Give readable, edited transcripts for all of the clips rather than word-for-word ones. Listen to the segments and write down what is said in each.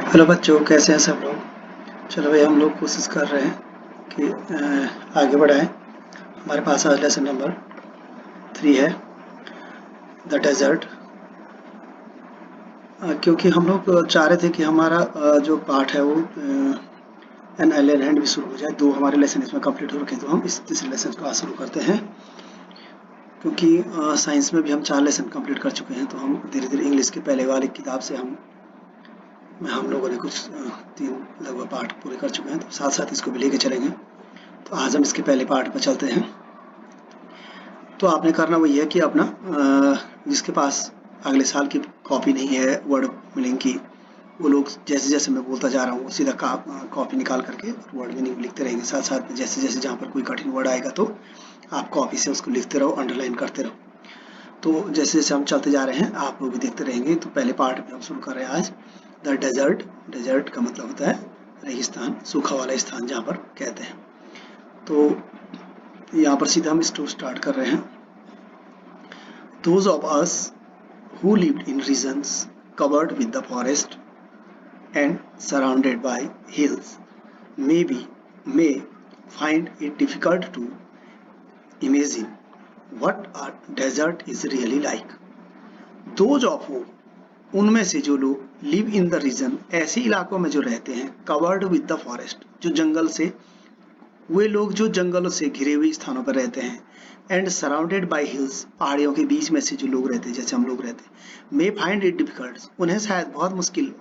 Hello बच्चों, कैसे हैं सब लोग। चलो भाई, हम लोग कोशिश कर रहे हैं कि आगे बढ़ाएं। हमारे पास आज लेसन नंबर 3 है, द डेजर्ट। क्योंकि हम लोग चाह रहे थे कि हमारा जो पाठ है वो एन एलियन हैंड भी शुरू हो जाए। 2 हमारे लेसन इसमें कंप्लीट हो रखे, तो हम इस तीसरे लेसन को आज शुरू करते हैं। क्योंकि साइंस में भी हम 4 लेसन कंप्लीट कर चुके हैं, तो हम धीरे धीरे इंग्लिश की पहले वाली किताब से हम लोगों ने कुछ 3 लगभग पाठ पूरे कर चुके हैं, तो साथ साथ इसको भी लेके चलेंगे। तो आज हम इसके पहले पार्ट पर चलते हैं। तो आपने करना वही है कि अपना जिसके पास अगले साल की कॉपी नहीं है वर्ड मीनिंग की, वो लोग जैसे जैसे मैं बोलता जा रहा हूँ सीधा कॉपी निकाल करके वर्ड मीनिंग लिखते रहेंगे। साथ साथ में जैसे जैसे जहाँ पर कोई कठिन वर्ड आएगा तो आप कॉपी से उसको लिखते रहो, अंडरलाइन करते रहो। तो जैसे जैसे हम चलते जा रहे हैं आप लोग भी देखते रहेंगे। तो पहले पार्ट में हम शुरू कर रहे हैं आज, द डेजर्ट। डेजर्ट का मतलब होता है रेगिस्तान, सूखा वाला स्थान जहाँ पर कहते हैं। तो यहाँ पर सीधा हम स्टार्ट कर रहे हैं। Those of us who lived in regions covered with the forest and surrounded by hills may find it difficult to imagine what a desert is really like. Those of who, उनमें से जो लोग live in the reason, ऐसे इलाकों में जो रहते हैं, कवर्ड विद द फॉरेस्ट, जो जंगल से, वे लोग जो जंगलों से घिरे हुए स्थानों पर रहते हैं, एंड सराउंडेड बाय हिल्स, पहाड़ियों के बीच में से जो लोग रहते हैं जैसे हम लोग रहते हैं, मे फाइंड इट डिफिकल्ट, उन्हें शायद बहुत मुश्किल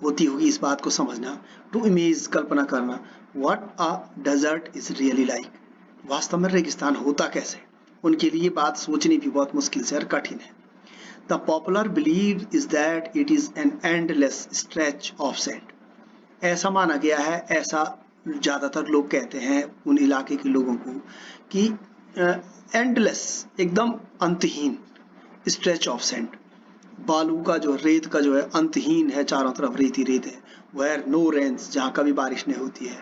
होती होगी इस बात को समझना, टू इमेज, कल्पना करना, what a desert is really like, वास्तव में रेगिस्तान होता कैसे। उनके लिए बात सोचनी भी बहुत मुश्किल से और कठिन है। The popular believe is that it is an endless stretch of sand, ऐसा माना गया है, ऐसा ज़्यादातर लोग कहते हैं उन इलाके के लोगों को कि एंडलेस, एकदम अंतहीन, स्ट्रेच ऑफ सैंड, बालू का जो, रेत का जो है अंतहीन है, चारों तरफ रेत ही रेत है। वेयर नो रेन्स, जहाँ कभी बारिश नहीं होती है,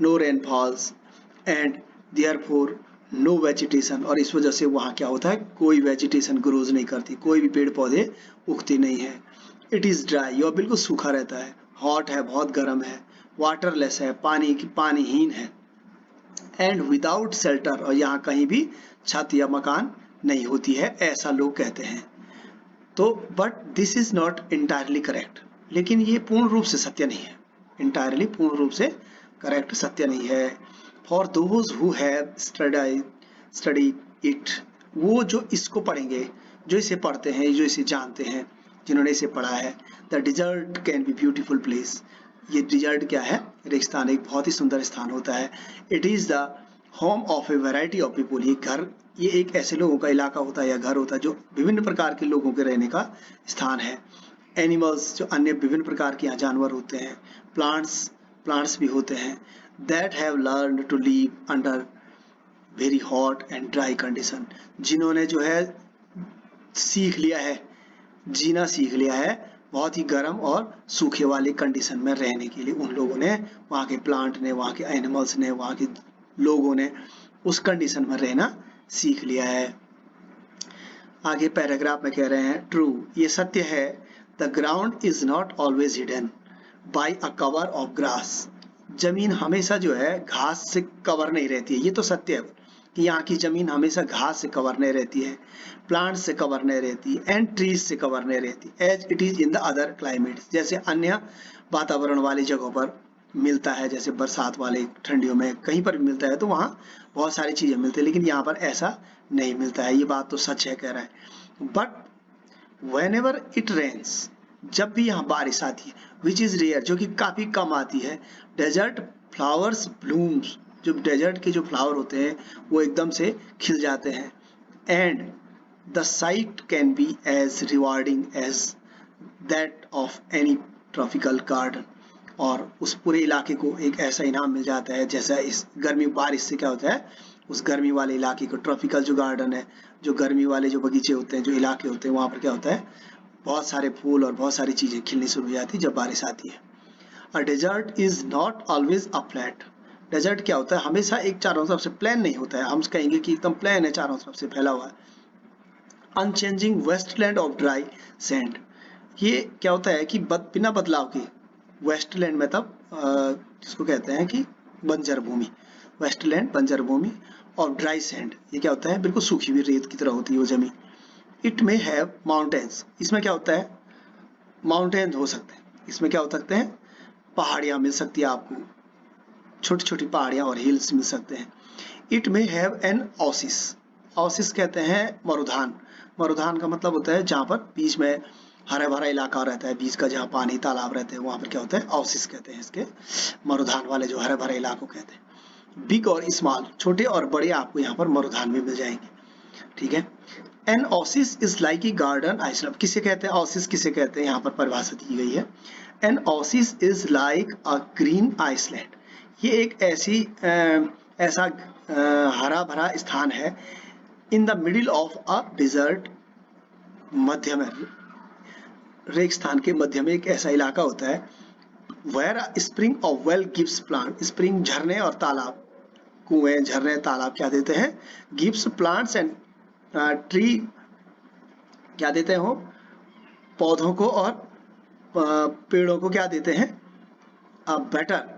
no rain falls and therefore no vegetation, और इस वजह से वहाँ क्या होता है, कोई वेजिटेशन ग्रोज नहीं करती, कोई भी पेड़ पौधे उगते नहीं है। इट इज़ ड्राई, और बिल्कुल सूखा रहता है। हॉट है, बहुत गर्म है। वाटरलेस है, पानीहीन है। एंड विदाउट शेल्टर, और यहाँ कहीं भी छत या मकान नहीं होती है, ऐसा लोग कहते हैं। तो but this is not entirely correct, लेकिन ये पूर्ण रूप से सत्य नहीं है। इंटायरली, पूर्ण रूप से करेक्ट सत्य नहीं है। For those who have study it, वो जो इसको पढ़ेंगे, जो इसे पढ़ते हैं, जो इसे जानते हैं, जिन्होंने इसे पढ़ा है, the dessert can be beautiful place, ये डिजर्ट क्या है, रेगिस्तान एक बहुत ही सुंदर स्थान होता है। It is the home of A variety of people, ये एक ऐसे लोगों का इलाका होता है या घर होता है जो विभिन्न प्रकार के लोगों के रहने का स्थान है। एनिमल्स, जो अन्य विभिन्न प्रकार के यहाँ जानवर होते हैं। प्लांट्स भी होते हैं। That have learn to live under very hot and dry condition, जिन्होंने जो है सीख लिया है, जीना सीख लिया है बहुत ही गर्म और सूखे वाले कंडीशन में रहने के लिए। उन लोगों ने, वहाँ के प्लांट ने, वहाँ के एनिमल्स ने, वहाँ के लोगों ने उस कंडीशन में रहना सीख लिया है। आगे पैराग्राफ में कह रहे हैं, ट्रू, ये सत्य है, the ground is not always hidden bye a cover of grass, जमीन हमेशा जो है घास से कवर नहीं रहती है। ये तो सत्य है कि यहाँ की जमीन हमेशा घास से कवर नहीं रहती है, प्लांट से कवर नहीं रहती, एंड ट्रीज से कवर नहीं रहती, as it is in the other climates, जैसे अन्य वातावरण वाली जगहों पर मिलता है, जैसे बरसात वाले ठंडियों में कहीं पर भी मिलता है, तो वहाँ बहुत सारी चीजें मिलती है, लेकिन यहाँ पर ऐसा नहीं मिलता है। ये बात तो सच है, कह रहा है। बट वेन इट रेन्स, जब भी यहाँ बारिश आती है, विच इज रेयर, जो कि काफी कम आती है, डेजर्ट फ्लावर्स ब्लूम्स, जो डेजर्ट के जो फ्लावर होते हैं वो एकदम से खिल जाते हैं। And the site can be as rewarding as that of any tropical garden, और उस पूरे इलाके को एक ऐसा इनाम मिल जाता है जैसा इस गर्मी बारिश से क्या होता है, उस गर्मी वाले इलाके को, ट्रॉपिकल जो गार्डन है, जो गर्मी वाले जो बगीचे होते हैं, जो इलाके होते हैं, वहाँ पर क्या होता है, बहुत सारे फूल और बहुत सारी चीज़ें खिलनी शुरू हो जाती है जब बारिश आती है। A desert is not always a flat, desert क्या होता है, हमेशा एक चारों तरफ से प्लेन नहीं होता है। हम कहेंगे कि एकदम प्लेन है, चारों तरफ से फैला हुआ है। Unchanging wasteland of dry sand, ये क्या होता है कि बिना बदलाव के वेस्टलैंड मतलब जिसको कहते हैं कि बंजर भूमि, वेस्टलैंड बंजर भूमि। और ड्राई सैंड, ये क्या होता है, बिल्कुल सूखी हुई रेत की तरह होती है वो जमीन। इट में हैव माउंटेन्स, इसमें क्या होता है, माउंटेन हो सकते हैं, इसमें क्या हो सकते हैं, पहाड़ियाँ मिल सकती है आपको, छोटी छोटी पहाड़ियाँ और हिल्स मिल सकते हैं। इट में हैव एन ओसिस, ओसिस कहते हैं मरुधान, मरुधान का मतलब होता है जहाँ पर बीच में हरा भरा इलाका रहता है, बीच का जहाँ पानी तालाब रहते हैं वहाँ पर क्या होता है, ओसिस कहते हैं इसके, मरुधान वाले जो हरे भरे इलाकों कहते हैं। बिग और स्मॉल, छोटे और बड़े आपको यहाँ पर मरुधान में मिल जाएंगे, ठीक है। An oasis is like a garden island, किसे कहते हैं ओसिस, किसे कहते हैं यहाँ पर परिभाषा दी गई है। An oasis is like a green island, ये एक ऐसा हरा भरा स्थान है in the middle of a desert, मध्य में, रेगिस्तान के मध्य में एक ऐसा इलाका होता है। वेयर स्प्रिंग और वेल गिव्स प्लांट, स्प्रिंग झरने और तालाब, कुएं झरने तालाब क्या देते हैं, गिव्स प्लांट्स एंड ट्री क्या देते हो, पौधों को और पेड़ों को क्या देते हैं, बेटर,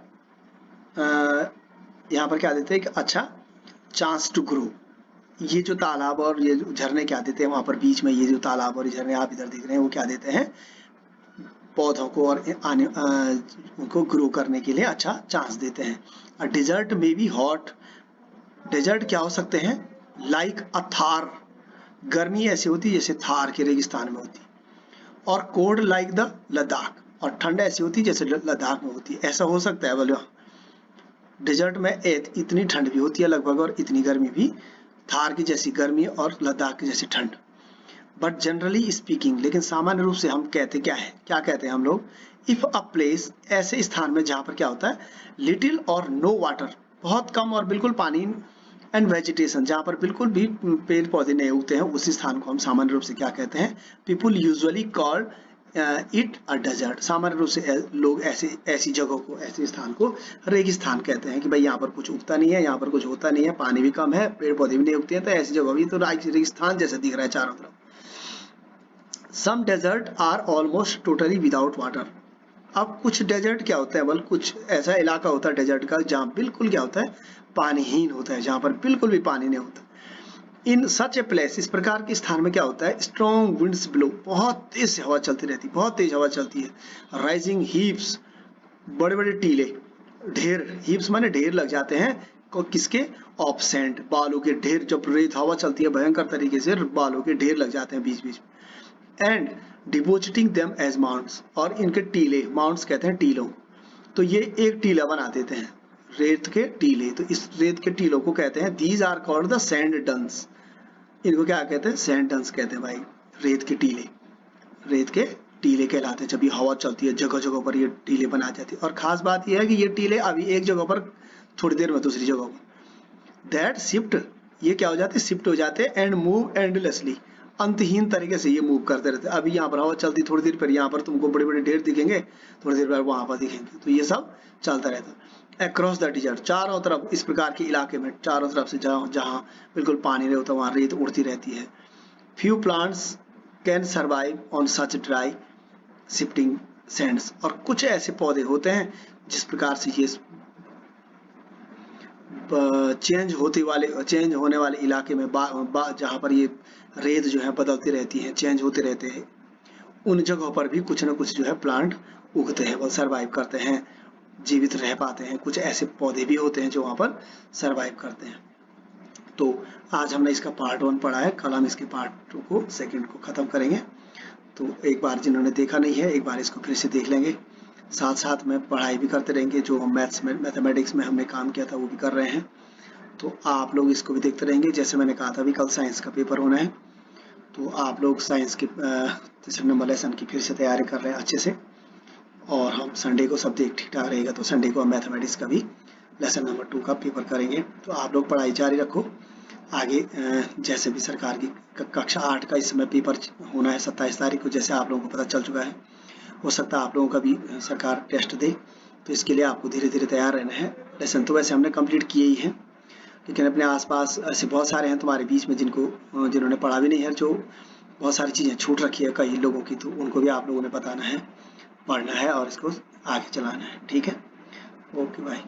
यहाँ पर क्या देते हैं, एक अच्छा चांस टू ग्रो। ये जो तालाब और ये झरने क्या देते हैं, वहां पर बीच में ये जो तालाब और झरने आप इधर देख रहे हैं वो क्या देते हैं, पौधों को और आने उनको ग्रो करने के लिए अच्छा चांस देते हैं। डिजर्ट में भी हॉट, डेजर्ट क्या हो सकते हैं, लाइक अ थार, गर्मी ऐसी होती है जैसे थार के रेगिस्तान में होती है, और कोल्ड लाइक द लद्दाख, और ठंड ऐसी होती है जैसे लद्दाख में होती है, ऐसा हो सकता है। बोलो डेजर्ट में इतनी ठंड भी होती है लगभग और इतनी गर्मी भी, थार की जैसी गर्मी और लद्दाख की जैसी ठंड। बट जनरली स्पीकिंग, लेकिन सामान्य रूप से हम कहते क्या है, क्या कहते हैं हम लोग, इफ अ प्लेस, ऐसे स्थान में जहां पर क्या होता है, लिटिल और नो वाटर, बहुत कम और बिल्कुल पानी, एंड वेजिटेशन, जहां पर बिल्कुल भी पेड़ पौधे नहीं उगते हैं, उसी स्थान को हम सामान्य रूप से क्या कहते हैं, people usually called it a desert, सामान्य रूप से लोग ऐसी जगहों को, ऐसे स्थान को रेगिस्तान कहते हैं कि भाई यहाँ पर कुछ उगता नहीं है, यहाँ पर कुछ होता नहीं है, पानी भी कम है, पेड़ पौधे भी नहीं उगते हैं, तो ऐसी जगह भी तो रेगिस्तान जैसा दिख रहा है चारों तरफ। Some desert are almost totally without water, अब कुछ डेजर्ट क्या होता है, बल कुछ ऐसा इलाका होता है डेजर्ट का जहाँ बिल्कुल क्या होता है, पानीहीन होता है, जहाँ पर बिल्कुल भी पानी नहीं होता। इन सच ए प्लेस, इस प्रकार के स्थान में क्या होता है, स्ट्रॉन्ग विंड्स ब्लो, बहुत तेज हवा चलती रहती है, बहुत तेज हवा चलती है। राइजिंग हीप्स, बड़े बड़े टीले, ढेर, हीप्स माने ढेर लग जाते हैं, किसके, ऑफ सैंड, बालों के ढेर, जब रेत हवा चलती है भयंकर तरीके से बालों के ढेर लग जाते हैं बीच बीच में। And depositing them as mounts, और इनके टीले, माउंट्स कहते हैं टीलों, तो ये एक टीला बना देते हैं, रेत के टीले, तो इस रेत के टीलों को कहते हैं, these are called the sand dunes, इनको क्या कहते हैं, सैंड डंस कहते हैं भाई, रेत के टीले, रेत के टीले कहलाते हैं। जब ये हवा चलती है जगह जगह पर ये टीले बना जाती है, और खास बात यह है कि ये टीले अभी एक जगह पर थोड़ी देर में दूसरी जगह पर, दैट शिफ्ट, ये क्या हो जाते हैं, शिफ्ट हो जाते हैं, एंड मूव एंडलेसली, अंतहीन तरीके से ये मूव करते रहते हैं। अभी यहाँ पर हवा चलती, थोड़ी देर पर यहाँ पर तुमको बड़े बड़े ढेर दिखेंगे, थोड़ी देर बाद वहां पर दिखेंगे, तो ये सब चलता रहता है। अक्रॉस द डिजर्ट, चारों तरफ इस प्रकार के इलाके में चारों तरफ से जहाँ बिल्कुल पानी नहीं होता वहां रेत उड़ती रहती है। Few plants can survive on such dry shifting Sands, और कुछ ऐसे पौधे होते हैं जिस प्रकार से ये चेंज होने वाले इलाके में जहाँ पर ये रेत जो है बदलती रहती है, चेंज होते रहते हैं, उन जगहों पर भी कुछ ना कुछ जो है प्लांट उगते हैं, वो सर्वाइव करते हैं, जीवित रह पाते हैं। कुछ ऐसे पौधे भी होते हैं जो वहाँ पर सर्वाइव करते हैं। तो आज हमने इसका पार्ट 1 पढ़ा है, कल हम इसके पार्ट 2 को, सेकंड को खत्म करेंगे। तो एक बार जिन्होंने देखा नहीं है, एक बार इसको फिर से देख लेंगे, साथ साथ में पढ़ाई भी करते रहेंगे, जो हम मैथमेटिक्स में हमने काम किया था वो भी कर रहे हैं, तो आप लोग इसको भी देखते रहेंगे। जैसे मैंने कहा था अभी कल साइंस का पेपर होना है, तो आप लोग साइंस के तीसरे नंबर लेसन की फिर से तैयारी कर रहे हैं अच्छे से, और हम संडे को सब ठीक ठाक रहेगा तो संडे को हम मैथमेटिक्स का भी लेसन नंबर 2 का पेपर करेंगे। तो आप लोग पढ़ाई जारी रखो, आगे जैसे भी सरकार की कक्षा 8 का इस समय पेपर होना है 27 तारीख को, जैसे आप लोगों को पता चल चुका है, हो सकता है आप लोगों का भी सरकार टेस्ट दे, तो इसके लिए आपको धीरे धीरे तैयार रहना है। लेसन तो वैसे हमने कंप्लीट किए ही हैं, लेकिन अपने आसपास ऐसे बहुत सारे हैं तुम्हारे बीच में जिन्होंने पढ़ा भी नहीं है, जो बहुत सारी चीज़ें छूट रखी है कई लोगों की, तो उनको भी आप लोगों ने बताना है। पढ़ना है और इसको आगे चलाना है। ठीक है, ओके बाय।